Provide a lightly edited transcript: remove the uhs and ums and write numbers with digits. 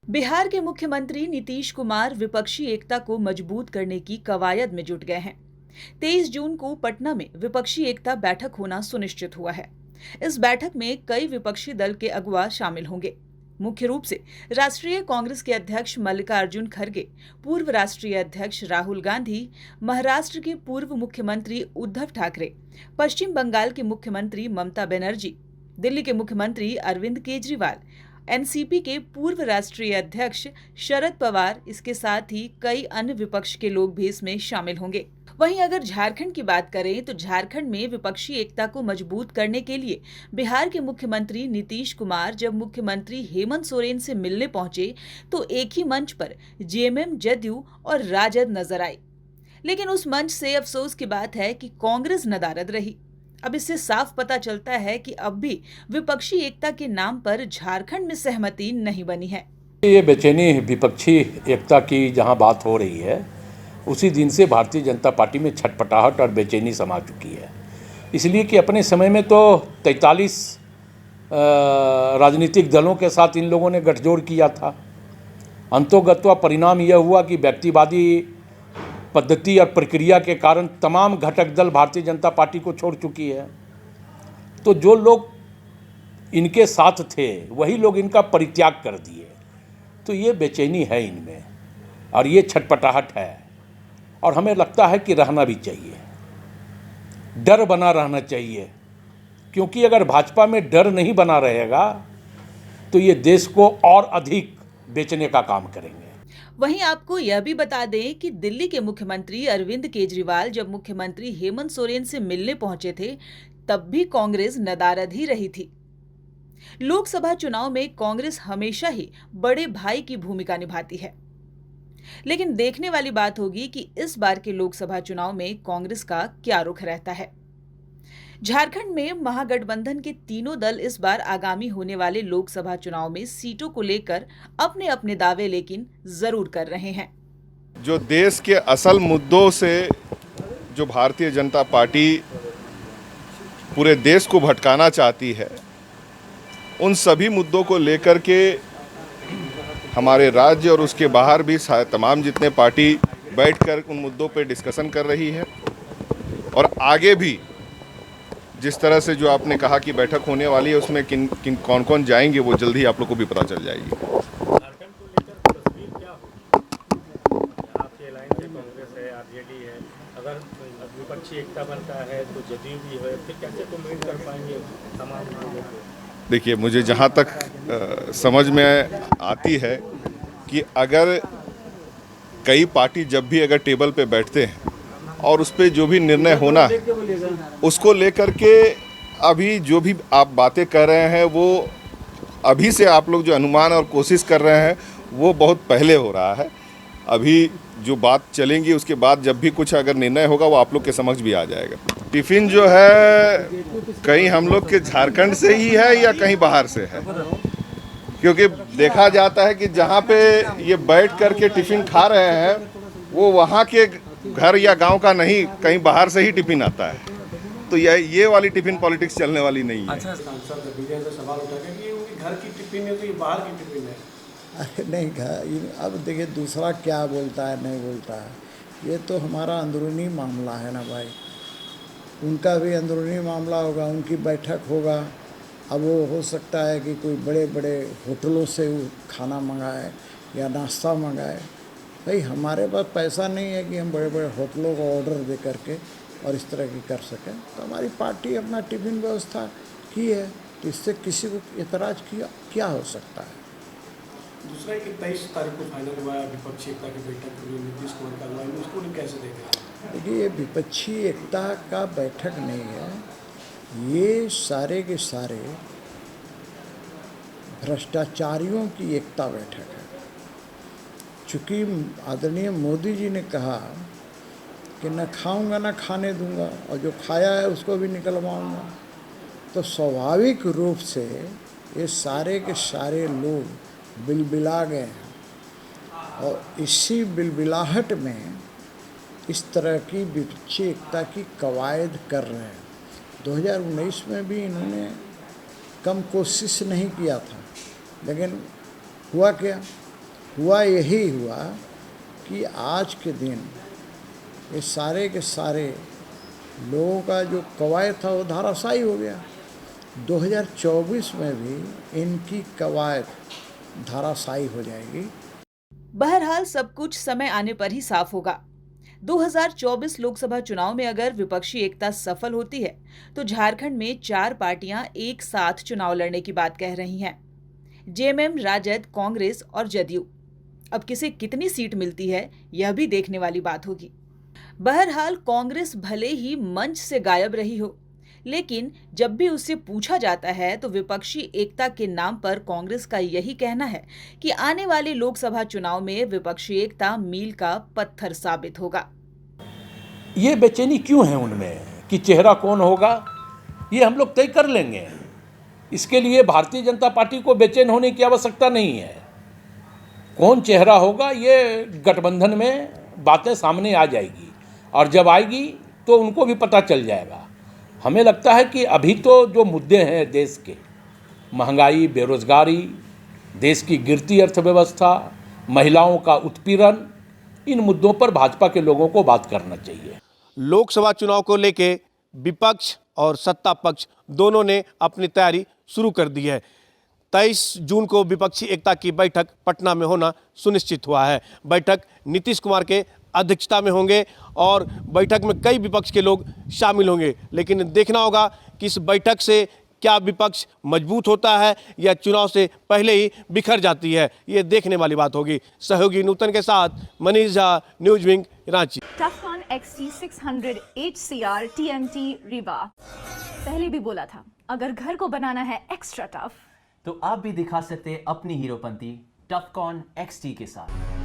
बिहार के मुख्यमंत्री नीतीश कुमार विपक्षी एकता को मजबूत करने की कवायद में जुट गए हैं। 23 जून को पटना में विपक्षी एकता बैठक होना सुनिश्चित हुआ है। इस बैठक में कई विपक्षी दल के अगुवा शामिल होंगे। मुख्य रूप से राष्ट्रीय कांग्रेस के अध्यक्ष मल्लिकार्जुन खड़गे, पूर्व राष्ट्रीय अध्यक्ष राहुल गांधी, महाराष्ट्र के पूर्व मुख्यमंत्री उद्धव ठाकरे, पश्चिम बंगाल की मुख्यमंत्री ममता बनर्जी, दिल्ली के मुख्यमंत्री अरविंद केजरीवाल, एनसीपी के पूर्व राष्ट्रीय अध्यक्ष शरद पवार, इसके साथ ही कई अन्य विपक्ष के लोग भी इसमें शामिल होंगे। वहीं अगर झारखंड की बात करें तो झारखंड में विपक्षी एकता को मजबूत करने के लिए बिहार के मुख्यमंत्री नीतीश कुमार जब मुख्यमंत्री हेमंत सोरेन से मिलने पहुंचे तो एक ही मंच पर जेएमएम, जदयू और राजद नजर आई। लेकिन उस मंच से अफसोस की बात है कि कांग्रेस नदारद रही। अब इससे साफ पता चलता है कि अब भी विपक्षी एकता के नाम पर झारखंड में सहमति नहीं बनी है। ये बेचैनी विपक्षी एकता की जहां बात हो रही है, उसी दिन से भारतीय जनता पार्टी में छटपटाहट और बेचैनी समा चुकी है। इसलिए कि अपने समय में तो 43 राजनीतिक दलों के साथ इन लोगों ने गठजोड़ किया था। अंतोगत्वा परिणाम यह हुआ कि व्यक्तिवादी पद्धति और प्रक्रिया के कारण तमाम घटक दल भारतीय जनता पार्टी को छोड़ चुकी है। तो जो लोग इनके साथ थे वही लोग इनका परित्याग कर दिए। तो ये बेचैनी है इनमें और ये छटपटाहट है, और हमें लगता है कि रहना भी चाहिए, डर बना रहना चाहिए। क्योंकि अगर भाजपा में डर नहीं बना रहेगा तो ये देश को और अधिक बेचने का काम करेंगे। वहीं आपको यह भी बता दें कि दिल्ली के मुख्यमंत्री अरविंद केजरीवाल जब मुख्यमंत्री हेमंत सोरेन से मिलने पहुंचे थे तब भी कांग्रेस नदारद ही रही थी। लोकसभा चुनाव में कांग्रेस हमेशा ही बड़े भाई की भूमिका निभाती है। लेकिन देखने वाली बात होगी कि इस बार के लोकसभा चुनाव में कांग्रेस का क्या रुख रहता है। झारखंड में महागठबंधन के तीनों दल इस बार आगामी होने वाले लोकसभा चुनाव में सीटों को लेकर अपने अपने दावे लेकिन जरूर कर रहे हैं। जो देश के असल मुद्दों से जो भारतीय जनता पार्टी पूरे देश को भटकाना चाहती है, उन सभी मुद्दों को लेकर के हमारे राज्य और उसके बाहर भी तमाम जितने पार्टी बैठकर उन मुद्दों पे डिस्कशन कर रही है। और आगे भी जिस तरह से जो आपने कहा कि बैठक होने वाली है, उसमें किन किन कौन कौन जाएंगे वो जल्दी आप लोग को भी पता चल जाएगी। झारखंड को लेकर तस्वीर क्या हो? आपके लाइन से कांग्रेस है, आरजेडी है, अगर विपक्षी एकता बनता है तो जदयू भी है, फिर कैसे कमेंट कर पाएंगे तमाम लोगों को? देखिए, मुझे जहाँ तक समझ में आती है कि अगर कई पार्टी जब भी अगर टेबल पे बैठते हैं और उस पर जो भी निर्णय होना है उसको लेकर के अभी जो भी आप बातें कर रहे हैं वो अभी से आप लोग जो अनुमान और कोशिश कर रहे हैं वो बहुत पहले हो रहा है। अभी जो बात चलेंगी उसके बाद जब भी कुछ अगर निर्णय होगा वो आप लोग के समझ भी आ जाएगा। टिफ़िन जो है कहीं हम लोग के झारखंड से ही है या कहीं बाहर से है, क्योंकि देखा जाता है कि जहाँ पे ये बैठ कर के टिफ़िन खा रहे हैं वो वहाँ के घर या गांव का नहीं, कहीं बाहर से ही टिफिन आता है। तो ये वाली टिफिन पॉलिटिक्स चलने वाली नहीं है। अच्छा, सांसद विजय से सवाल उठा कि ये घर की टिफिन है तो ये बाहर की टिफिन है। अरे नहीं, अब देखिए दूसरा क्या बोलता है नहीं बोलता है, ये तो हमारा अंदरूनी मामला है ना भाई। उनका भी अंदरूनी मामला होगा, उनकी बैठक होगा। अब वो हो सकता है कि कोई बड़े बड़े होटलों से खाना मंगाए या नाश्ता मंगाए। भाई हमारे पास पैसा नहीं है कि हम बड़े बड़े होटलों को ऑर्डर दे करके और इस तरह की कर सकें। तो हमारी पार्टी अपना टिफ़िन व्यवस्था की है, तो इससे किसी को एतराज़ क्या हो सकता है। दूसरा है कि 23 तारीख को फाइनल हुआ है विपक्षी एकता की बैठक नीतीश कुमार का हुआ है, उसको नहीं कैसे देख रहे हैं? देखिए, ये विपक्षी एकता का बैठक नहीं है, ये सारे के सारे भ्रष्टाचारियों की एकता बैठक है। चूँकि आदरणीय मोदी जी ने कहा कि न खाऊंगा न खाने दूंगा, और जो खाया है उसको भी निकलवाऊंगा, तो स्वाभाविक रूप से ये सारे के सारे लोग बिलबिला गए हैं। और इसी बिलबिलाहट में इस तरह की विपक्षी एकता की कवायद कर रहे हैं। 2019 में भी इन्होंने कम कोशिश नहीं किया था, लेकिन हुआ क्या हुआ यही हुआ कि आज के दिन ये सारे के सारे लोगों का जो कवायद था वो धाराशायी हो गया। 2024 में भी इनकी कवायद धाराशायी हो जाएगी। बहरहाल सब कुछ समय आने पर ही साफ होगा। 2024 लोकसभा चुनाव में अगर विपक्षी एकता सफल होती है तो झारखंड में 4 पार्टियां एक साथ चुनाव लड़ने की बात कह रही हैं। जेएमएम, राजद, कांग्रेस और जदयू। अब किसे कितनी सीट मिलती है यह भी देखने वाली बात होगी। बहरहाल कांग्रेस भले ही मंच से गायब रही हो, लेकिन जब भी उससे पूछा जाता है तो विपक्षी एकता के नाम पर कांग्रेस का यही कहना है कि आने वाले लोकसभा चुनाव में विपक्षी एकता मील का पत्थर साबित होगा। ये बेचैनी क्यों है उनमें कि चेहरा कौन होगा, ये हम लोग तय कर लेंगे। इसके लिए भारतीय जनता पार्टी को बेचैन होने की आवश्यकता नहीं है। कौन चेहरा होगा ये गठबंधन में बातें सामने आ जाएगी, और जब आएगी तो उनको भी पता चल जाएगा। हमें लगता है कि अभी तो जो मुद्दे हैं देश के, महंगाई, बेरोजगारी, देश की गिरती अर्थव्यवस्था, महिलाओं का उत्पीड़न, इन मुद्दों पर भाजपा के लोगों को बात करना चाहिए। लोकसभा चुनाव को लेके विपक्ष और सत्ता पक्ष दोनों ने अपनी तैयारी शुरू कर दी है। 23 जून को विपक्षी एकता की बैठक पटना में होना सुनिश्चित हुआ है। बैठक नीतीश कुमार के अध्यक्षता में होंगे और बैठक में कई विपक्ष के लोग शामिल होंगे। लेकिन देखना होगा कि इस बैठक से क्या विपक्ष मजबूत होता है या चुनाव से पहले ही बिखर जाती है, ये देखने वाली बात होगी। सहयोगी नूतन के साथ Manish Jha, news wing, Ranchi. टफकॉन XT 600 HCR TMT Rewa. पहले भी बोला था, अगर घर को बनाना है एक्स्ट्रा टफ तो आप भी दिखा सकते अपनी हीरोपंती टफकॉन XT के साथ।